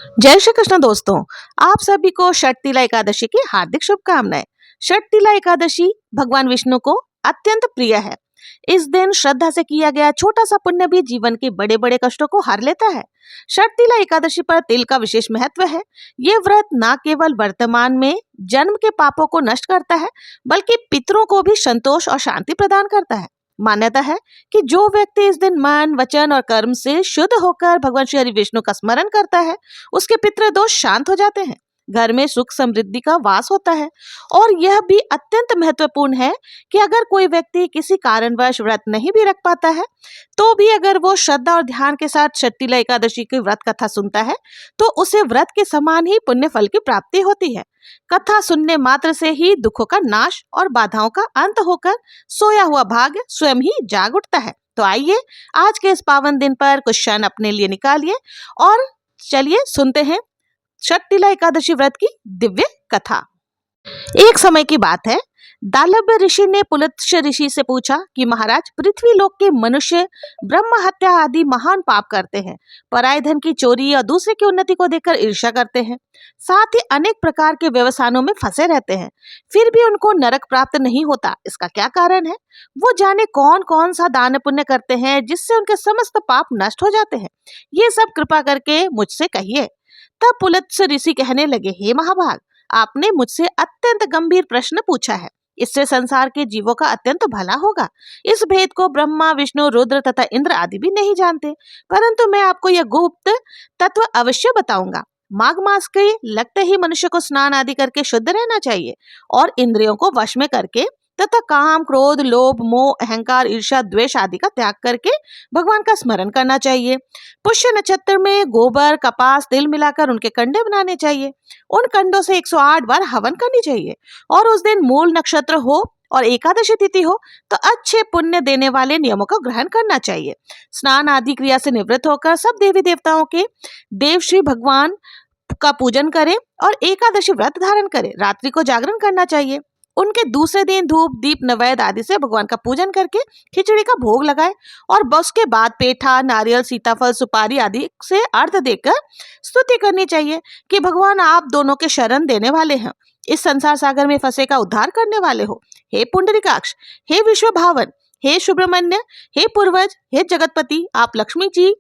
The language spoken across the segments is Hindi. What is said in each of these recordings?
जय श्री कृष्ण दोस्तों। आप सभी को षटतिला एकादशी की हार्दिक शुभकामनाएं। षटतिला एकादशी भगवान विष्णु को अत्यंत प्रिय है। इस दिन श्रद्धा से किया गया छोटा सा पुण्य भी जीवन के बड़े बड़े कष्टों को हर लेता है। षटतिला एकादशी पर तिल का विशेष महत्व है। ये व्रत न केवल वर्तमान में जन्म के पापों को नष्ट करता है, बल्कि पितरों को भी संतोष और शांति प्रदान करता है। मान्यता है कि जो व्यक्ति इस दिन मन, वचन और कर्म से शुद्ध होकर भगवान श्री हरि विष्णु का स्मरण करता है, उसके पितृ दोष शांत हो जाते हैं, घर में सुख समृद्धि का वास होता है। और यह भी अत्यंत महत्वपूर्ण है कि अगर कोई व्यक्ति किसी कारणवश व्रत नहीं भी रख पाता है, तो भी अगर वो श्रद्धा और ध्यान के साथ षटतिला एकादशी की व्रत कथा सुनता है, तो उसे व्रत के समान ही पुण्य फल की प्राप्ति होती है। कथा सुनने मात्र से ही दुखों का नाश और बाधाओं का अंत होकर सोया हुआ भाग्य स्वयं ही जाग उठता है। तो आइए आज के इस पावन दिन पर कुछ क्षण अपने लिए निकालिए और चलिए सुनते हैं षटतिला एकादशी व्रत की दिव्य कथा। एक समय की बात है, दालभ्य ऋषि ने पुलत्स्य ऋषि से पूछा कि महाराज, पृथ्वी लोक के मनुष्य ब्रह्म हत्या आदि महान पाप करते हैं, पराय धन की चोरी और दूसरे की उन्नति को देखकर ईर्ष्या करते हैं, साथ ही अनेक प्रकार के व्यवसायों में फंसे रहते हैं, फिर भी उनको नरक प्राप्त नहीं होता। इसका क्या कारण है? वो जाने कौन कौन सा दान पुण्य करते हैं जिससे उनके समस्त पाप नष्ट हो जाते हैं। ये सब कृपा करके मुझसे कहिए। तब पुलत्स्य ऋषि कहने लगे, हे महाभाग, आपने मुझसे अत्यंत गंभीर प्रश्न पूछा है। इससे संसार के जीवों का अत्यंत भला होगा। इस भेद को ब्रह्मा, विष्णु, रुद्र तथा इंद्र आदि भी नहीं जानते, परंतु मैं आपको यह गुप्त तत्व अवश्य बताऊंगा। माघ मास के लगते ही मनुष्य को स्नान आदि करके शुद्ध रहना चाहिए और इंद्रियों को वश में करके तथा काम, क्रोध, लोभ, मोह, अहंकार, ईर्ष्या, द्वेष आदि का त्याग करके भगवान का स्मरण करना चाहिए। पुष्य नक्षत्र में गोबर, कपास, तिल मिलाकर उनके कंडे बनाने चाहिए। उन कंडों से 108 बार हवन करनी चाहिए और उस दिन मूल नक्षत्र हो और एकादशी तिथि हो तो अच्छे पुण्य देने वाले नियमों का ग्रहण करना चाहिए। स्नान आदि क्रिया से निवृत्त होकर सब देवी देवताओं के देव श्री भगवान का पूजन करें और एकादशी व्रत धारण करें। रात्रि को जागरण करना चाहिए। उनके दूसरे दिन धूप, दीप, नैवेद्य आदि से भगवान का पूजन करके खिचड़ी का भोग लगाए और उसके बाद पेठा, नारियल, सीताफल, सुपारी आदि से अर्घ देकर स्तुति करनी चाहिए कि भगवान आप दोनों के शरण देने वाले हैं, इस संसार सागर में फंसे का उद्धार करने वाले हो। हे पुंडरीकाक्ष, हे विश्व भावन, हे सुब्रमण्य, हे पूर्वज, हे जगतपति, आप लक्ष्मी जी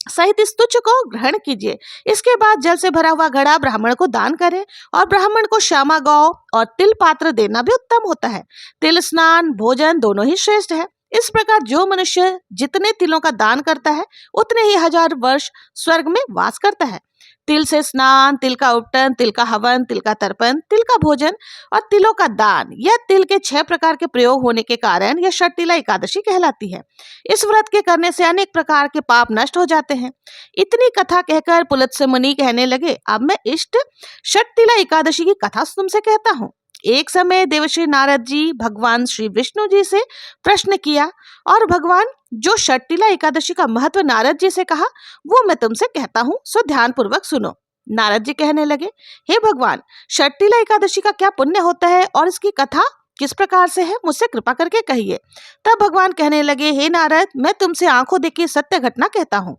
सहित इस तुच्छ को ग्रहण कीजिए। इसके बाद जल से भरा हुआ घड़ा ब्राह्मण को दान करें और ब्राह्मण को श्यामा गौ और तिल पात्र देना भी उत्तम होता है। तिल स्नान, भोजन दोनों ही श्रेष्ठ है। इस प्रकार जो मनुष्य जितने तिलों का दान करता है उतने ही 1000 वर्ष स्वर्ग में वास करता है। तिल से स्नान, तिल का उपटन, तिल का हवन, तिल का तर्पण, तिल का भोजन और तिलों का दान, यह तिल के 6 प्रकार के प्रयोग होने के कारण यह षटतिला एकादशी कहलाती है। इस व्रत के करने से अनेक प्रकार के पाप नष्ट हो जाते हैं। इतनी कथा कहकर पुलत्स्य मुनि कहने लगे, अब मैं इष्ट षटतिला एकादशी की कथा तुमसे कहता हूँ। एक समय देवर्षि नारद जी भगवान श्री विष्णु जी से प्रश्न किया और भगवान जो षटतिला एकादशी का महत्व नारद जी से कहा वो मैं तुमसे कहता हूँ, सो ध्यान पूर्वक सुनो। नारद जी कहने लगे, हे भगवान, षटतिला एकादशी का क्या पुण्य होता है और इसकी कथा किस प्रकार से है, मुझसे कृपा करके कहिए। तब भगवान कहने लगे, हे नारद, मैं तुमसे आंखों देखी सत्य घटना कहता हूँ।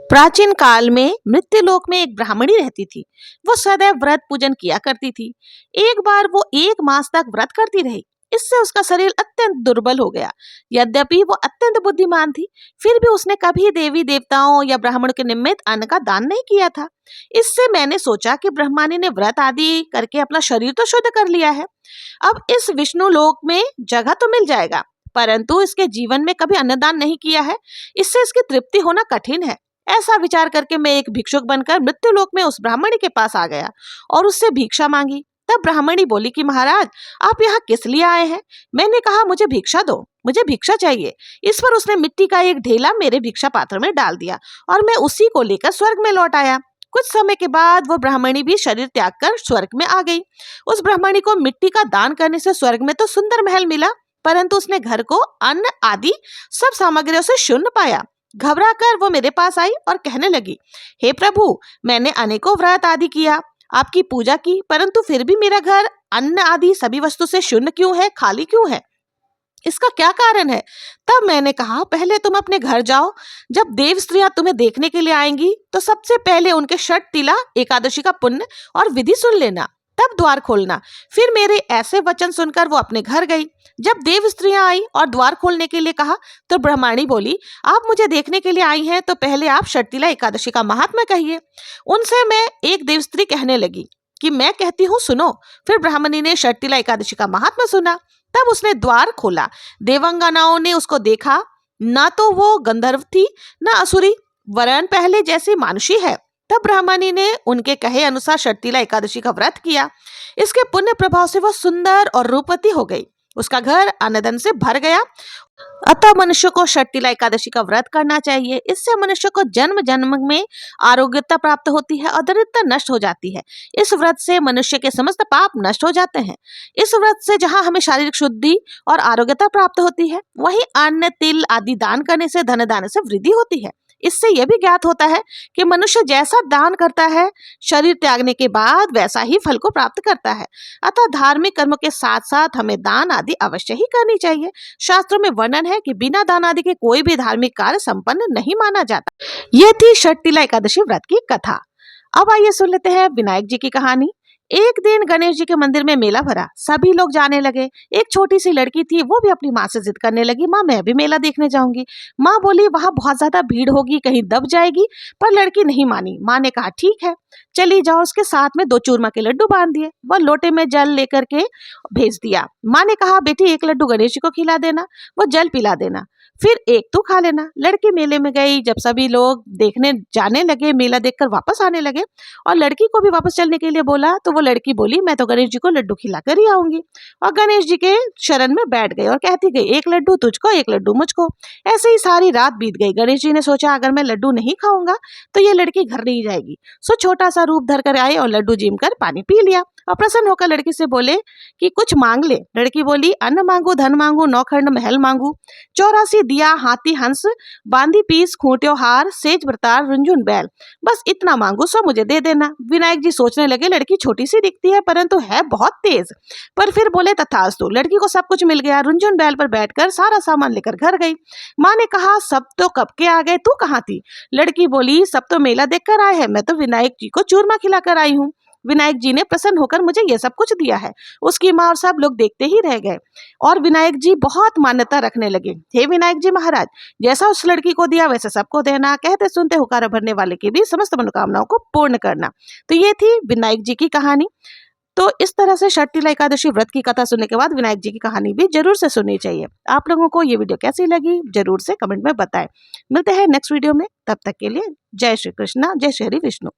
प्राचीन काल में मृत्युलोक में एक ब्राह्मणी रहती थी। वो सदैव व्रत पूजन किया करती थी। एक बार वो 1 मास तक व्रत करती रही। इससे उसका शरीर अत्यंत दुर्बल हो गया। यद्यपि वो अत्यंत बुद्धिमान थी, फिर भी उसने कभी देवी देवताओं या ब्राह्मणों के निमित्त अन्न का दान नहीं किया था। इससे मैंने सोचा कि ब्रह्मानी ने व्रत आदि करके अपना शरीर तो शुद्ध कर लिया है, अब इस विष्णु लोक में जगह तो मिल जाएगा, परंतु इसके जीवन में कभी अन्नदान नहीं किया है, इससे इसकी तृप्ति होना कठिन है। ऐसा विचार करके मैं एक भिक्षुक बनकर मृत्युलोक में उस ब्राह्मणी के पास आ गया और उससे भिक्षा मांगी। तब ब्राह्मणी बोली कि महाराज, आप यहाँ किस लिए आए हैं? मैंने कहा, मुझे भिक्षा दो, मुझे भिक्षा चाहिए। इस पर उसने मिट्टी का एक ढेला मेरे भिक्षा पात्र में डाल दिया और मैं उसी को लेकर स्वर्ग में लौट आया। कुछ समय के बाद वो ब्राह्मणी भी शरीर त्याग कर स्वर्ग में आ गई। उस ब्राह्मणी को मिट्टी का दान करने से स्वर्ग में तो सुंदर महल मिला, परंतु उसने घर को अन्न आदि सब सामग्रियों से शून्य पाया। घबरा कर वो मेरे पास आई और कहने लगी, हे प्रभु, मैंने अनेकों व्रत आदि किया, आपकी पूजा की, परंतु फिर भी मेरा घर अन्न आदि सभी वस्तु से शून्य क्यों है, खाली क्यों है? इसका क्या कारण है? तब मैंने कहा, पहले तुम अपने घर जाओ। जब देव स्त्रियां तुम्हें देखने के लिए आएंगी तो सबसे पहले उनके षट तिला एकादशी का पुण्य और विधि सुन लेना, तब द्वार खोलना। फिर मेरे ऐसे वचन सुनकर वो अपने घर गई। जब देव स्त्रियां आई और द्वार खोलने के लिए कहा तो ब्रह्माणी बोली, आप मुझे देखने के लिए आई हैं तो पहले आप षटतिला एकादशी का महात्म्य कहिए। उनसे मैं एक देव स्त्री कहने लगी कि मैं कहती हूँ सुनो। फिर ब्राह्मणी ने षटतिला एकादशी का महात्म्य सुना। तब उसने द्वार खोला। देवांगनाओं ने उसको देखा। ना तो वो गंधर्व थी ना असुरी, वरन पहले जैसी मानुषी है। तब ब्राह्मणी ने उनके कहे अनुसार षटतिला एकादशी का व्रत किया। इसके पुण्य प्रभाव से वह सुंदर और रूपवती हो गई। उसका घर अन्न से भर गया। अतः मनुष्य को षटतिला एकादशी का व्रत करना चाहिए। इससे मनुष्य को जन्म जन्म में आरोग्यता प्राप्त होती है और दरिद्रता नष्ट हो जाती है। इस व्रत से मनुष्य के समस्त पाप नष्ट हो जाते हैं। इस व्रत से जहाँ हमें शारीरिक शुद्धि और आरोग्यता प्राप्त होती है, वहीं अन्न तिल आदि दान करने से धन दान से वृद्धि होती है। इससे यह भी ज्ञात होता है कि मनुष्य जैसा दान करता है, शरीर त्यागने के बाद वैसा ही फल को प्राप्त करता है। अतः धार्मिक कर्म के साथ साथ हमें दान आदि अवश्य ही करनी चाहिए। शास्त्रों में वर्णन है कि बिना दान आदि के कोई भी धार्मिक कार्य संपन्न नहीं माना जाता। यह थी षटतिला एकादशी व्रत की कथा। अब आइए सुन लेते हैं विनायक जी की कहानी। एक दिन गणेश जी के मंदिर में मेला भरा। सभी लोग जाने लगे। एक छोटी सी लड़की थी, वो भी अपनी माँ से जिद करने लगी, माँ मैं भी मेला देखने जाऊंगी। माँ बोली वहां बहुत ज्यादा भीड़ होगी, कहीं दब जाएगी। पर लड़की नहीं मानी। माँ ने कहा ठीक है चली जाओ। उसके साथ में 2 चूरमा के लड्डू बांध दिए। वह लोटे में जल लेकर के भेज दिया। माँ ने कहा बेटी एक लड्डू गणेश जी को खिला देना, वो जल पिला देना, फिर एक तू खा लेना। लड़की मेले में गई। जब सभी लोग देखने जाने लगे, मेला देखकर वापस आने लगे और लड़की को भी वापस चलने के लिए बोला, तो वो लड़की बोली मैं तो गणेश जी को लड्डू खिलाकर ही आऊंगी। और गणेश जी के शरण में बैठ गई और कहती गई एक लड्डू तुझको एक लड्डू मुझको। ऐसे ही सारी रात बीत गई। गणेश जी ने सोचा अगर मैं लड्डू नहीं खाऊंगा तो ये लड़की घर नहीं जाएगी। सो छोटा सा रूप धर कर आए और लड्डू जीम कर पानी पी लिया और प्रसन्न होकर लड़की से बोले कि कुछ मांग ले। लड़की बोली अन्न मांगू, धन मांगू, 9 खंड महल मांगू, 84 दिया, हाथी हंस, बांदी पीस, खूंट्यो हार, सेज प्रतार, रुंझुन बैल, बस इतना मांगू सो मुझे दे देना। विनायक जी सोचने लगे लड़की छोटी सी दिखती है परंतु है बहुत तेज। पर फिर बोले तथास्तु। लड़की को सब कुछ मिल गया। रुंझुन बैल पर बैठकर सारा सामान लेकर घर गई। माँ ने कहा सब तो कब के आ गए, तू कहाँ थी? लड़की बोली सब तो मेला देख कर आए हैं, मैं तो विनायक जी को चूरमा खिलाकर आई हूँ। विनायक जी ने प्रसन्न होकर मुझे ये सब कुछ दिया है। उसकी माँ और सब लोग देखते ही रह गए और विनायक जी बहुत मान्यता रखने लगे। हे विनायक जी महाराज, जैसा उस लड़की को दिया वैसे सबको देना, कहते सुनते हुक्का भरने वाले की भी समस्त मनोकामनाओं को पूर्ण करना। तो ये थी विनायक जी की कहानी। तो इस तरह से षटतिला एकादशी व्रत की कथा सुनने के बाद विनायक जी की कहानी भी जरूर से सुननी चाहिए। आप लोगों को ये वीडियो कैसी लगी जरूर से कमेंट में बताएं। मिलते हैं नेक्स्ट वीडियो में, तब तक के लिए जय श्री कृष्णा, जय श्री हरि विष्णु।